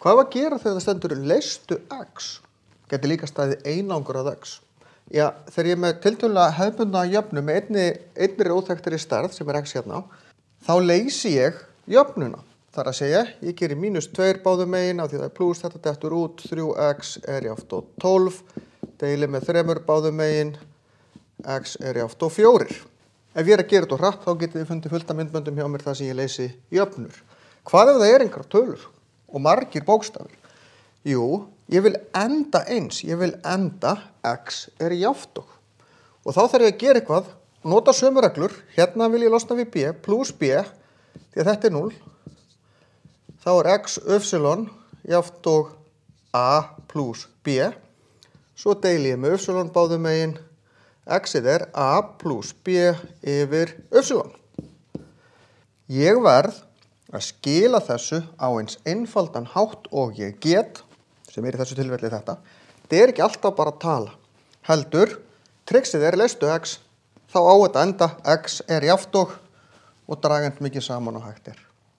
Hvað var að gera þegar það stendur leystu x? Gæti líka staðið einangrað x. Já, þegar ég er með tiltölulega hefðbundna jöfnu með einni óþekktri stærð sem x hérna, þá leysi ég jöfnuna. Það er að segja, ég gerir -2 báðum megin af því það er plús, þetta dettur út, 3x er jafnt á 12, deili með 3 báðum megin, x er jafnt á 4. Ef ég er að gera þetta hratt, þá getið þið fundið fullt af myndböndum hjá mér þar sem ég leysi jöfnur. Hvað ef það er einhverjar tölur og margir bókstafir? Jú, ég vil enda eins, ég vil enda x er jafnt og. Og þá þarf ég að gera eitthvað, nota sömu reglur, hérna vil ég losna við b, plus b, því að þetta er 0. Þá er x y jafnt og a plus b. Svo deili ég með y báðum megin, x-ið er a plus b yfir y. Ég verð að skila þessu á eins einfaldan hátt og ég get, sem er í þessu tilfelli þetta. Þetta er ekki alltaf bara að tala. Heldur, triksið er leystu x, þá á þetta enda x er jafnt og draga eins mikið saman og hægt er.